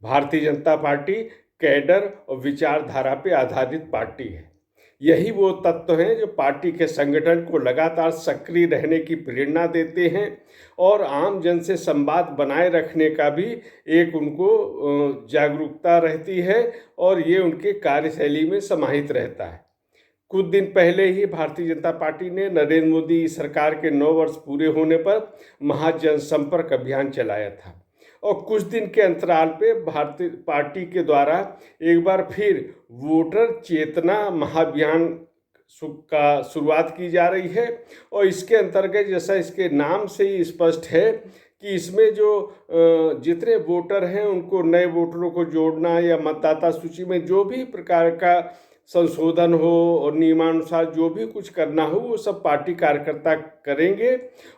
Bharatiya Janata party cadre और विचारधारा पे आधारित पार्टी है। यही वो तत्व हैं जो पार्टी के संगठन को लगातार सक्रिय रहने की प्रेरणा देते हैं और आम जन से संवाद बनाए रखने का भी एक उनको जागरूकता रहती है और ये उनके कार्यशैली में समाहित रहता है। कुछ दिन पहले ही भारतीय जनता पार्टी ने नरेंद्र मोदी सरकार के 9 वर्ष पूरे होने पर महाजनसंपर्क अभियान चलाया था और कुछ दिन के अंतराल पे भारतीय पार्टी के द्वारा एक बार फिर वोटर चेतना महाअभियान का शुरुआत की जा रही है। और इसके अंतर्गत जैसा इसके नाम से ही स्पष्ट है कि इसमें जो जितने वोटर हैं उनको नए वोटरों को जोड़ना या मतदाता सूची में जो भी प्रकार का संशोधन हो और नियमानुसार जो भी कुछ करना हो वो सब पार्टी कार्यकर्ता करेंगे।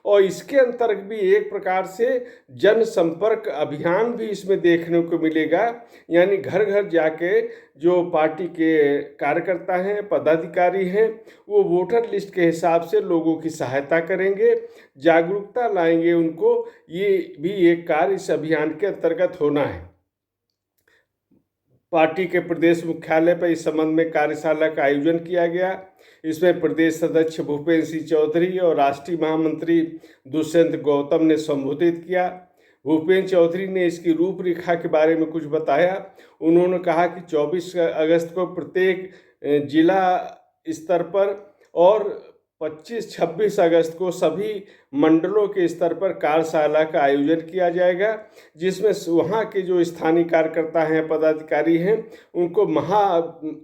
और इसके अंतर्गत भी एक प्रकार से जनसंपर्क अभियान भी इसमें देखने को मिलेगा, यानी घर घर जाके जो पार्टी के कार्यकर्ता हैं, पदाधिकारी हैं, वो वोटर लिस्ट के हिसाब से लोगों की सहायता करेंगे, जागरूकता लाएंगे उनको। ये भी एक कार्य इस अभियान के अंतर्गत होना है। पार्टी के प्रदेश मुख्यालय पर इस संबंध में कार्यशाला का आयोजन किया गया। इसमें प्रदेश अध्यक्ष भूपेंद्र सिंह चौधरी और राष्ट्रीय महामंत्री दुष्यंत गौतम ने संबोधित किया। भूपेंद्र चौधरी ने इसकी रूपरेखा के बारे में कुछ बताया। उन्होंने कहा कि 24 अगस्त को प्रत्येक जिला स्तर पर और 25-26 अगस्त को सभी मंडलों के स्तर पर कार्यशाला का आयोजन किया जाएगा, जिसमें वहाँ के जो स्थानीय कार्यकर्ता हैं, पदाधिकारी हैं, उनको महा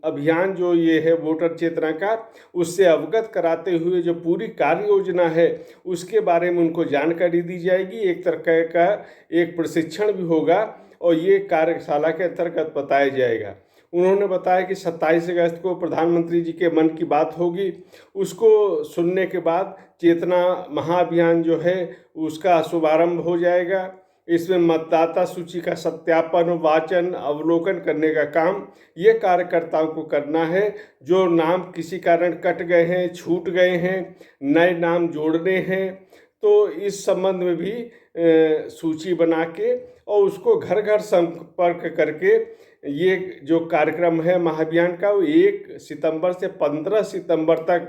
अभियान जो ये है वोटर चेतना का, उससे अवगत कराते हुए जो पूरी कार्य योजना है उसके बारे में उनको जानकारी दी जाएगी। एक तरह का एक प्रशिक्षण भी होगा और ये कार्यशाला के अंतर्गत बताया जाएगा। उन्होंने बताया कि 27 अगस्त को प्रधानमंत्री जी के मन की बात होगी। उसको सुनने के बाद चेतना महाअभियान जो है उसका शुभारंभ हो जाएगा। इसमें मतदाता सूची का सत्यापन, वाचन, अवलोकन करने का काम ये कार्यकर्ताओं को करना है। जो नाम किसी कारण कट गए हैं, छूट गए हैं, नए नाम जोड़ने हैं, तो इस संबंध में भी सूची बना के और उसको घर घर संपर्क करके ये जो कार्यक्रम है महाअभियान का वो 1 सितंबर से 15 सितंबर तक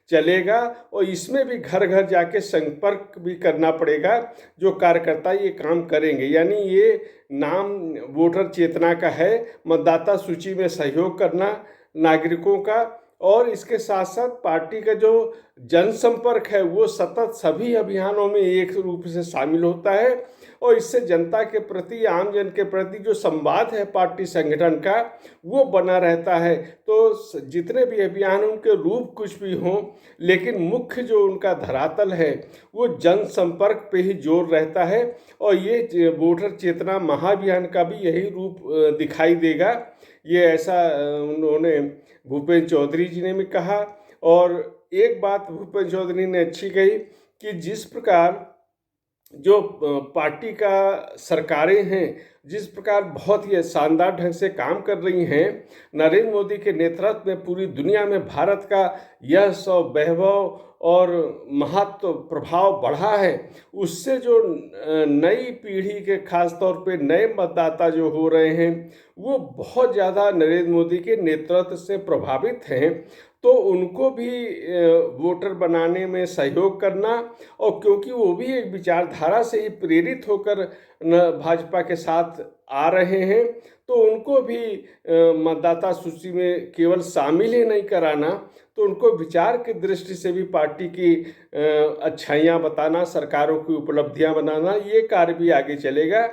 चलेगा। और इसमें भी घर घर जाके संपर्क भी करना पड़ेगा जो कार्यकर्ता ये काम करेंगे। यानी ये नाम वोटर चेतना का है, मतदाता सूची में सहयोग करना नागरिकों का, और इसके साथ साथ पार्टी का जो जनसंपर्क है वो सतत सभी अभियानों में एक रूप से शामिल होता है। और इससे जनता के प्रति, आम जन के प्रति जो संवाद है पार्टी संगठन का वो बना रहता है। तो जितने भी अभियान उनके रूप कुछ भी हों, लेकिन मुख्य जो उनका धरातल है वो जनसंपर्क पे ही जोर रहता है। और ये वोटर चेतना महाअभियान का भी यही रूप दिखाई देगा। ये ऐसा उन्होंने भूपेंद्र चौधरी जी ने भी कहा। और एक बात भूपेंद्र चौधरी ने अच्छी कही कि जिस प्रकार जो पार्टी का सरकारें हैं, जिस प्रकार बहुत ही शानदार ढंग से काम कर रही हैं, नरेंद्र मोदी के नेतृत्व में पूरी दुनिया में भारत का यश और वैभव और महत्व प्रभाव बढ़ा है। उससे जो नई पीढ़ी के खास तौर पे नए मतदाता जो हो रहे हैं वो बहुत ज़्यादा नरेंद्र मोदी के नेतृत्व से प्रभावित हैं। तो उनको भी वोटर बनाने में सहयोग करना, और क्योंकि वो भी एक विचारधारा से ही प्रेरित होकर भाजपा के साथ आ रहे हैं, तो उनको भी मतदाता सूची में केवल शामिल ही नहीं कराना, तो उनको विचार की दृष्टि से भी पार्टी की अच्छाइयाँ बताना, सरकारों की उपलब्धियाँ बनाना, ये कार्य भी आगे चलेगा।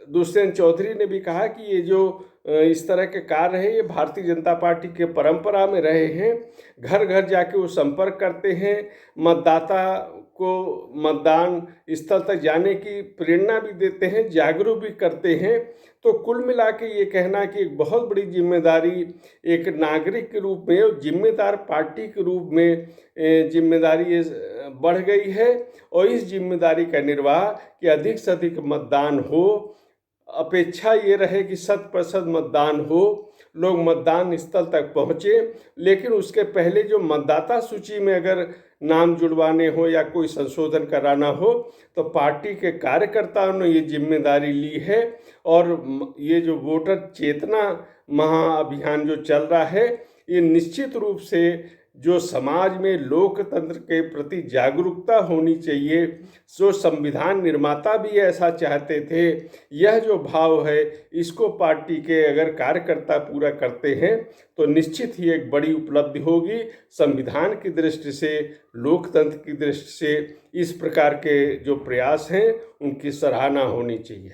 दुष्यंत चौधरी ने भी कहा कि ये जो इस तरह के कार्य है ये भारतीय जनता पार्टी के परंपरा में रहे हैं। घर घर जाके वो संपर्क करते हैं, मतदाता को मतदान स्थल तक जाने की प्रेरणा भी देते हैं, जागरूक भी करते हैं। तो कुल मिला के ये कहना कि एक बहुत बड़ी जिम्मेदारी एक नागरिक के रूप में और जिम्मेदार पार्टी के रूप में जिम्मेदारी ये बढ़ गई है। और इस जिम्मेदारी का निर्वाह कि अधिक से अधिक मतदान हो, अपेक्षा ये रहे कि 100% मतदान हो, लोग मतदान स्थल तक पहुँचे। लेकिन उसके पहले जो मतदाता सूची में अगर नाम जुड़वाने हो या कोई संशोधन कराना हो, तो पार्टी के कार्यकर्ताओं ने ये जिम्मेदारी ली है। और ये जो वोटर चेतना महाअभियान जो चल रहा है, ये निश्चित रूप से जो समाज में लोकतंत्र के प्रति जागरूकता होनी चाहिए, जो संविधान निर्माता भी ऐसा चाहते थे, यह जो भाव है इसको पार्टी के अगर कार्यकर्ता पूरा करते हैं तो निश्चित ही एक बड़ी उपलब्धि होगी। संविधान की दृष्टि से, लोकतंत्र की दृष्टि से इस प्रकार के जो प्रयास हैं उनकी सराहना होनी चाहिए।